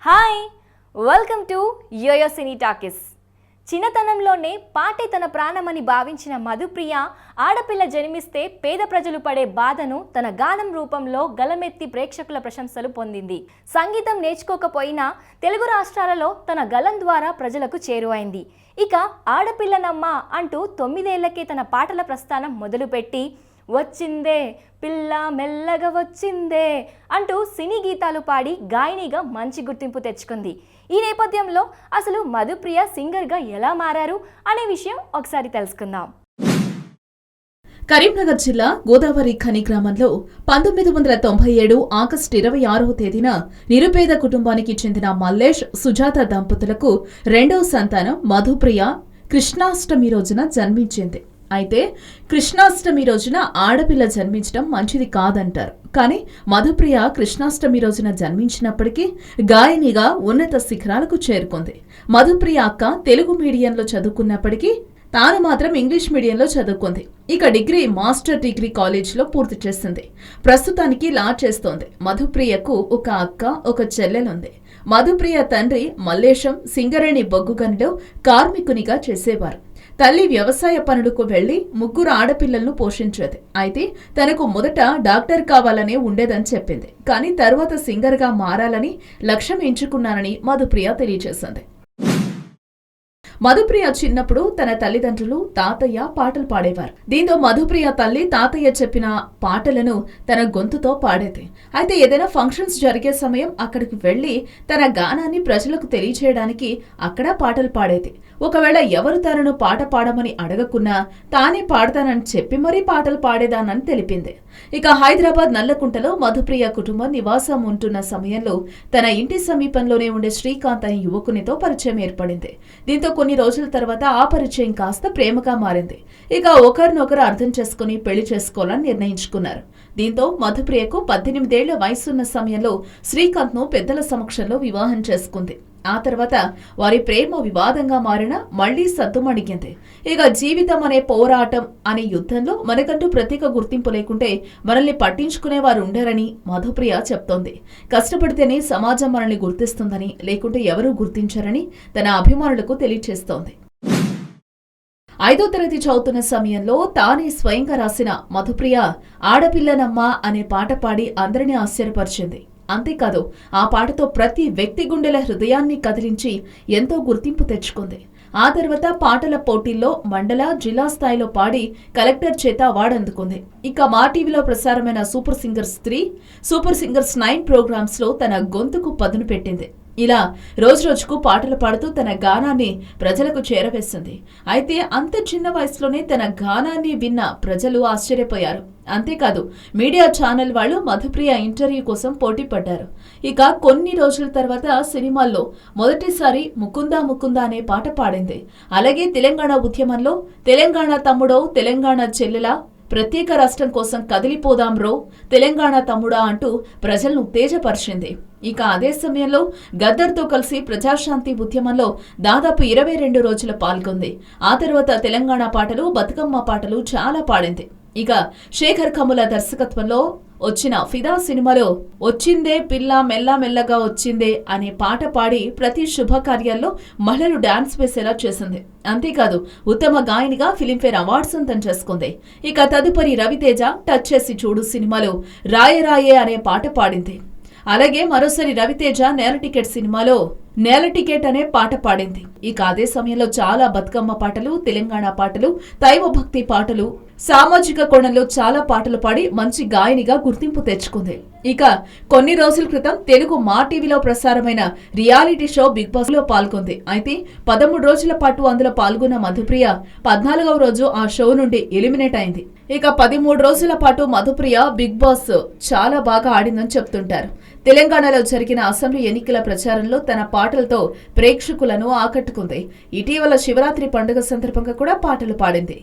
Hi welcome to YoYo Cine Talkies. చిన్నతనంలోనే పాటే తన ప్రాణమని భావించిన మధుప్రియ ఆడపిల్ల జన్మిస్తే పేద ప్రజలు పడే బాధను తన గానం రూపంలో గలమెత్తి ప్రేక్షకుల ప్రశంసలు పొందింది. సంగీతం నేర్చుకోకపోయినా తెలుగు రాష్ట్రాలలో తన గలం ద్వారా ప్రజలకు చేరువైంది. ఇక ఆడపిల్లనమ్మ అంటూ 9 ఏళ్లకే తన పాటల ప్రస్థానం మొదలుపెట్టి వచ్చిందే పిల్ల మెల్లగా వచ్చిందే అంటూ సినీ గీతాలు పాడి గాయనిగా మంచి గుర్తింపు తెచ్చుకుంది. ఈ నేపథ్యంలో అసలు మధుప్రియ సింగర్గా ఎలా మారారు అనే విషయం ఒకసారి తెలుసుకుందాం. కరీంనగర్ జిల్లా గోదావరి ఖని గ్రామంలో 1997 ఆగస్టు 26వ తేదీన నిరుపేద కుటుంబానికి చెందిన మల్లేష్, సుజాత దంపతులకు రెండవ సంతానం మధుప్రియ కృష్ణాష్టమి రోజున జన్మించింది. అయితే కృష్ణాష్టమి రోజున ఆడపిల్ల జన్మించడం మంచిది కాదంటారు. కానీ మధుప్రియ కృష్ణాష్టమి రోజున జన్మించినప్పటికీ గాయనిగా ఉన్నత శిఖరాలకు చేరుకుంది. మధుప్రియ అక్క తెలుగు మీడియంలో చదువుకున్నప్పటికీ తాను మాత్రం ఇంగ్లీష్ మీడియంలో చదువుకుంది. ఇక డిగ్రీ, మాస్టర్ డిగ్రీ కాలేజీలో పూర్తి చేసింది. ప్రస్తుతానికి లా చేస్తోంది. మధుప్రియకు ఒక అక్క, ఒక చెల్లెలుంది. మధుప్రియ తండ్రి మల్లేశం సింగరేణి బొగ్గు గనిలో కార్మికునిగా చేసేవారు. తల్లి వ్యవసాయ పనులకు వెళ్లి 3 ఆడపిల్లలను పోషించేది. అయితే తనకు మొదట డాక్టర్ కావాలనే ఉండేదని చెప్పింది. కానీ తర్వాత సింగర్గా మారాలని లక్ష్యం ఎంచుకున్నానని మధుప్రియ తెలియజేసింది. మధుప్రియ చిన్నప్పుడు తన తల్లిదండ్రులు, తాతయ్య పాటలు పాడేవారు. దీంతో మధుప్రియ తల్లి, తాతయ్య చెప్పిన పాటలను తన గొంతుతో పాడేది. అయితే ఏదైనా ఫంక్షన్స్ జరిగే సమయం అక్కడికి వెళ్లి తన గానాన్ని ప్రజలకు తెలియచేయడానికి అక్కడ పాటలు పాడేది. ఒకవేళ ఎవరు తనను పాట పాడమని అడగకున్నా తానే పాడతానని చెప్పి మరీ పాటలు పాడేదానని తెలిపింది. ఇక హైదరాబాద్ నల్లకుంటలో మధుప్రియ కుటుంబం నివాసం ఉంటున్న సమయంలో తన ఇంటి సమీపంలోనే ఉండే శ్రీకాంత్ అనే యువకునితో పరిచయం ఏర్పడింది. దీంతో కొన్ని రోజుల తర్వాత ఆ పరిచయం కాస్త ప్రేమగా మారింది. ఇక ఒకరినొకరు అర్థం చేసుకుని పెళ్లి చేసుకోవాలని నిర్ణయించుకున్నారు. దీంతో మధుప్రియకు 18 ఏళ్ల వయసున్న సమయంలో శ్రీకాంత్ ను పెద్దల సమక్షంలో వివాహం చేసుకుంది. ఆ తర్వాత వారి ప్రేమ వివాదంగా మారిన మళ్లీ సద్దుమణిగింది. ఇక జీవితం అనే పోరాటం అనే యుద్ధంలో మనకంటూ ప్రత్యేక గుర్తింపు లేకుంటే మనల్ని పట్టించుకునేవారు ఉండరని మధుప్రియ చెప్తోంది. కష్టపడితేనే సమాజం మనల్ని గుర్తిస్తుందని, లేకుంటే ఎవరూ గుర్తించరని తన అభిమానులకు తెలియజేస్తోంది. 5వ తరగతి చదువుతున్న సమయంలో తానే స్వయంగా రాసిన మధుప్రియ ఆడపిల్లనమ్మ అనే పాట పాడి అందరినీ ఆశ్చర్యపరిచింది. అంతేకాదు ఆ పాటతో ప్రతి వ్యక్తి గుండెల హృదయాన్ని కదిలించి ఎంతో గుర్తింపు తెచ్చుకుంది. ఆ తర్వాత పాటల పోటీల్లో మండల, జిల్లా స్థాయిలో పాడి కలెక్టర్ చేత అవార్డు అందుకుంది. ఇక మా టీవీలో ప్రసారమైన super singers 3, super singers 9 programmes లో తన గొంతుకు పదును పెట్టింది. ఇలా రోజురోజుకు పాటలు పాడుతూ తన గానాన్ని ప్రజలకు చేరవేసింది. అయితే అంత చిన్న వయసులోనే తన గానాన్ని విన్న ప్రజలు ఆశ్చర్యపోయారు. అంతేకాదు మీడియా ఛానల్ వాళ్ళు మధుప్రియ ఇంటర్వ్యూ కోసం పోటీ పడ్డారు. ఇక కొన్ని రోజుల తర్వాత సినిమాల్లో మొదటిసారి ముకుందా ముకుందా అనే పాట పాడింది. అలాగే తెలంగాణ ఉద్యమంలో తెలంగాణ తమ్ముడో, తెలంగాణ చెల్లెలా, ప్రత్యేక రాష్ట్రం కోసం కదిలిపోదాం రో, తెలంగాణ తమ్ముడా అంటూ ప్రజలను ఉత్తేజపరిచింది. ఇక అదే సమయంలో గద్దర్తో కలిసి ప్రజాశాంతి ఉద్యమంలో దాదాపు 22 రోజులు పాల్గొంది. ఆ తర్వాత తెలంగాణ పాటలు, బతుకమ్మ పాటలు చాలా పాడింది. ఇక శేఖర్ కమ్ముల దర్శకత్వంలో వచ్చిన ఫిదా సినిమాలో వచ్చిందే పిల్ల మెల్ల మెల్లగా వచ్చిందే అనే పాట పాడి ప్రతి శుభకార్యాల్లో మహిళలు డాన్స్ వేసేలా చేసింది. అంతేకాదు ఉత్తమ గాయనిగా ఫిలింఫేర్ అవార్డు సొంతం చేసుకుంది. ఇక తదుపరి రవితేజ టచ్ చేసి చూడు సినిమాలో రాయే రాయే అనే పాట పాడింది. అలాగే మరోసారి రవితేజ నేల టికెట్ సినిమాలో నేల టికెట్ అనే పాట పాడింది. ఇక అదే సమయంలో చాలా బతుకమ్మ పాటలు, తెలంగాణ పాటలు, దైవ భక్తి పాటలు, సామాజిక కోణంలో చాలా పాటలు పాడి మంచి గాయనిగా గుర్తింపు తెచ్చుకుంది. ఇక కొన్ని రోజుల క్రితం తెలుగు మా టీవీలో ప్రసారమైన రియాలిటీ షో బిగ్ బాస్ లో పాల్గొంది. అయితే 13 రోజుల పాటు అందులో పాల్గొన్న మధుప్రియ 14వ రోజు ఆ షో నుండి ఎలిమినేట్ అయింది. ఇక 13 రోజుల పాటు మధుప్రియ బిగ్ బాస్ చాలా బాగా ఆడిందని చెప్తుంటారు. తెలంగాణలో జరిగిన అసెంబ్లీ ఎన్నికల ప్రచారంలో తన పాటలతో ప్రేక్షకులను ఆకట్టుకుంది. ఇటీవల శివరాత్రి పండుగ సందర్భంగా కూడా పాటలు పాడింది.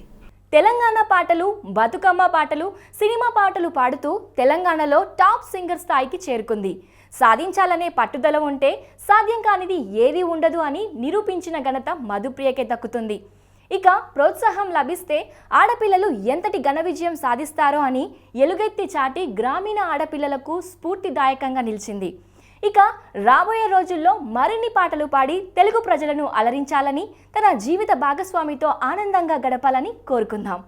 తెలంగాణ పాటలు, బతుకమ్మ పాటలు, సినిమా పాటలు పాడుతూ తెలంగాణలో టాప్ సింగర్ స్థాయికి చేరుకుంది. సాధించాలనే పట్టుదల ఉంటే సాధ్యం కానిది ఏదీ ఉండదు అని నిరూపించిన ఘనత మధుప్రియకే దక్కుతుంది. ఇక ప్రోత్సాహం లభిస్తే ఆడపిల్లలు ఎంతటి ఘన విజయం సాధిస్తారో అని ఎలుగెత్తి చాటి గ్రామీణ ఆడపిల్లలకు స్ఫూర్తిదాయకంగా నిలిచింది. ఇక రాబోయే రోజుల్లో మరిన్ని పాటలు పాడి తెలుగు ప్రజలను అలరించాలని, తన జీవిత భాగస్వామితో ఆనందంగా గడపాలని కోరుకుందాం.